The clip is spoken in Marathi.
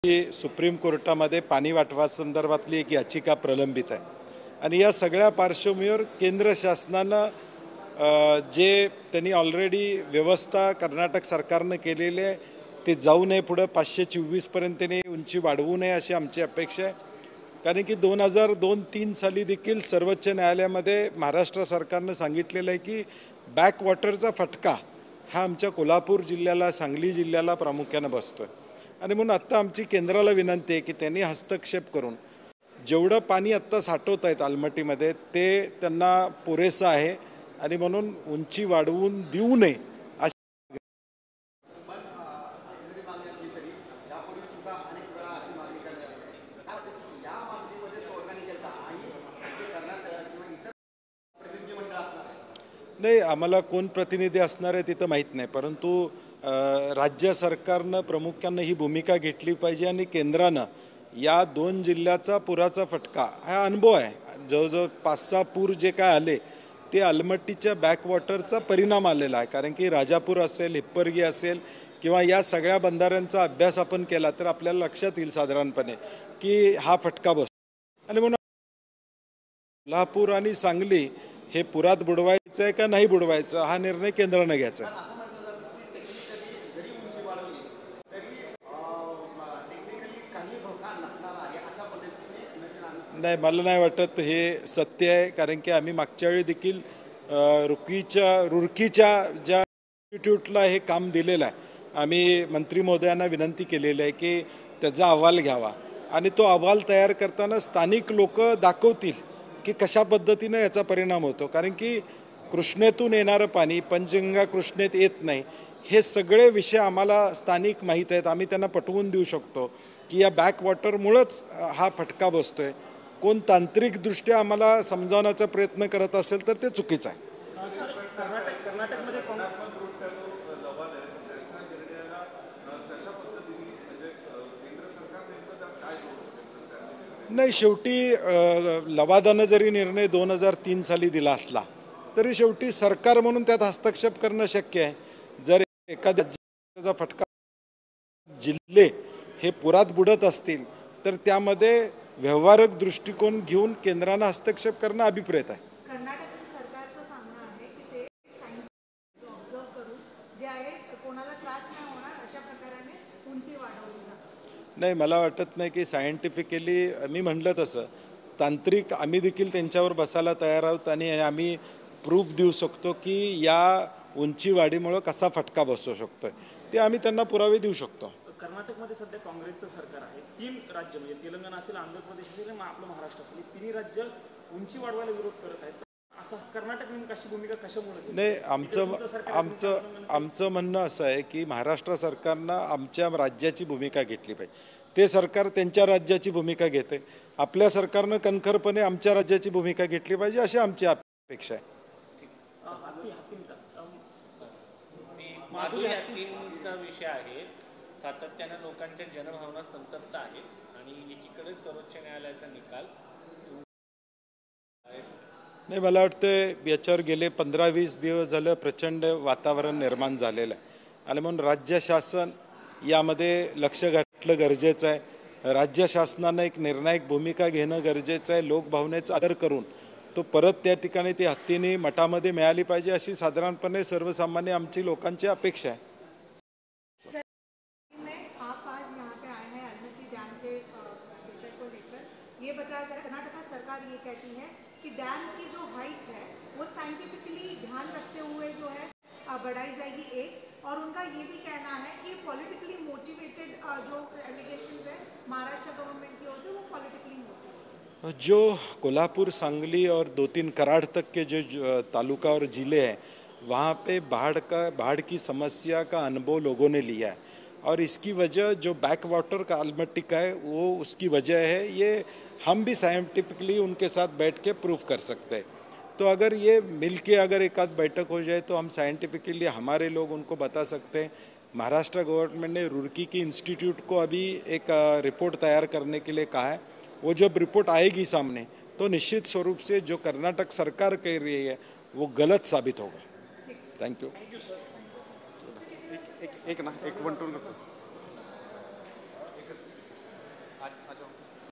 की सुप्रीम कोर्टामध्ये पाणी वाटवा संदर्भातली एक याचिका प्रलंबित आहे आणि या सगळ्या पार्श्वभूमीवर केंद्र शासनानं जे त्यांनी ऑलरेडी व्यवस्था कर्नाटक सरकारनं केलेली आहे ते जाऊ नये, पुढं 524 पर्यंत त्यांनी उंची वाढवू नये अशी आमची अपेक्षा आहे। कारण की 2002-3 साली देखील सर्वोच्च न्यायालयामध्ये महाराष्ट्र सरकारनं सांगितलेलं आहे की बॅकवॉटरचा फटका हा आमच्या कोल्हापूर जिल्ह्याला, सांगली जिल्ह्याला प्रामुख्याने बसतोय आणि म्हणून आत्ता आमची केंद्राला विनंती आहे की त्यांनी हस्तक्षेप करून जेवढं पाणी आत्ता साठवत आहेत आलमट्टीमध्ये ते त्यांना पुरेसं आहे आणि म्हणून उंची वाढवून देऊ नये अशी नाही। आम्हाला कोण प्रतिनिधी असणार आहे तिथं माहीत नाही, परंतु राज्य सरकारनं प्रामुख्यानं ही भूमिका घेतली पाहिजे आणि केंद्रानं या 2 जिल्ह्याचा पुराचा फटका हा अनुभव आहे। जवळजवळ 5-6 पूर जे काय आले ते अलमट्टीच्या बॅकवॉटरचा परिणाम आलेला आहे। कारण की राजापूर असेल, हिप्परगी असेल किंवा या सगळ्या बंधाऱ्यांचा अभ्यास आपण केला तर आपल्याला लक्षात येईल साधारणपणे की हा फटका बसतो आणि म्हणून कोल्हापूर आणि सांगली हे पुरात बुडवायचं आहे का नाही बुडवायचं हा निर्णय केंद्रानं घ्यायचा आहे। नाही, मला नाही वाटत हे सत्य आहे। कारण की आम्ही मागच्या वेळी देखील रुरकीच्या ज्या इन्स्टिट्यूटला हे काम दिलेलं आहे, आम्ही मंत्री महोदयांना विनंती केलेली आहे की त्याचा अहवाल घ्यावा आणि तो अहवाल तयार करताना स्थानिक लोक दाखवतील की कशा पद्धतीनं याचा परिणाम होतो। कारण की कृष्णेतून येणारं पाणी पंचगंगा कृष्णेत येत नाही, हे सगळे विषय आम्हाला स्थानिक माहीत आहेत। आम्ही त्यांना पटवून देऊ शकतो की या बॅकवॉटरमुळंच हा फटका बसतोय। कोण तांत्रिकदृष्ट्या आम्हाला समजावण्याचा प्रयत्न करत असेल तर ते चुकीचं आहे। नाही, शेवटी लवादानं जरी निर्णय 2003 साली दिला असला तरी शेवटी सरकार म्हणून त्यात हस्तक्षेप करणं शक्य आहे। जर एखाद्या राज्याचा फटका जिल्हे हे पुरात बुडत असतील तर त्यामध्ये व्यवहारिक दृष्टिकोन घेऊन केंद्रानं हस्तक्षेप करणं अभिप्रेत आहे। कर्नाटक सरकारचं सांगणं आहे की ते सायंटिफिक ऑब्झर्व करून जे आहे कोणाला त्रास नाही होणार अशा प्रकाराने उंची वाढवली जाते। नाही, मला वाटत नाही की सायंटिफिकली मी म्हटलं तसं तांत्रिक आम्ही देखील त्यांच्यावर बसायला तयार आहोत आणि आम्ही प्रूफ देऊ शकतो की या उंची वाढीमुळे कसा फटका बसू शकतोय, ते आम्ही त्यांना पुरावे देऊ शकतो। कर्नाटकमध्ये सध्या काँग्रेसचं सरकार आहे। 3 राज्य म्हणजे तेलंगणा असेल, आंध्र प्रदेश असेल आणि आपलं महाराष्ट्र असेल, तिन्ही राज्य उंची वाढवायला विरोध करत आहेत। असं कर्नाटक नेमकं अशी भूमिका कशामुळे? नाही, आमचं म्हणणं असं आहे की महाराष्ट्र सरकारनं आमच्या राज्याची भूमिका घेतली पाहिजे। ते सरकार त्यांच्या राज्याची भूमिका घेते, आपल्या सरकारनं कणखरपणे आमच्या राज्याची भूमिका घेतली पाहिजे अशी आमची अपेक्षा आहे। हत्तींचा विषय आहे, सातत्यानं लोकांच्या जनभावना संतप्त आहेत आणि एकीकडे सर्वोच्च न्यायालयाचा निकाल नाही, मला वाटतं याच्यावर गेले 15-20 दिवस झालं प्रचंड वातावरण निर्माण झालेलं आहे आणि म्हणून राज्य शासन यामध्ये लक्ष घातलं गरजेचं आहे। राज्य शासनानं एक निर्णायक भूमिका घेणं गरजेचं आहे। लोकभावनेचा आदर करून तो परत त्या ठिकाणी ती हत्तीने मठामध्ये मिळाली पाहिजे अशी साधारणपणे सर्वसामान्य आमची लोकांची अपेक्षा आहे। ये बताया जा रहा है कर्नाटक सरकार ये कहती है कि डैम की जो हाइट है वो साइंटिफिकली ध्यान रखते हुए जो है बढ़ाई जाएगी एक, और उनका ये भी कहना है कि पॉलिटिकली मोटिवेटेड जो एलिगेशंस है महाराष्ट्र गवर्नमेंट की ओर से वो पॉलिटिकली मोटिवेटेड। जो कोल्हापुर, सांगली और 2-3 कराड़ तक के जो तालुका और ज़िले हैं वहाँ पे बाढ़ की समस्या का अनुभव लोगों ने लिया है और इसकी वजह जो बैक वाटर का आलमट्टी का है वो उसकी वजह है। ये हम भी साइंटिफिकली उनके साथ बैठ के प्रूफ कर सकते हैं। तो अगर ये मिल के अगर एक आध बैठक हो जाए तो हम साइंटिफिकली हमारे लोग उनको बता सकते हैं। महाराष्ट्र गवर्नमेंट ने रुड़की की इंस्टीट्यूट को अभी एक रिपोर्ट तैयार करने के लिए कहा है। वो जब रिपोर्ट आएगी सामने तो निश्चित स्वरूप से जो कर्नाटक सरकार कह रही है वो गलत साबित होगा। Thank you. एक 1 2 करतो। अच्छा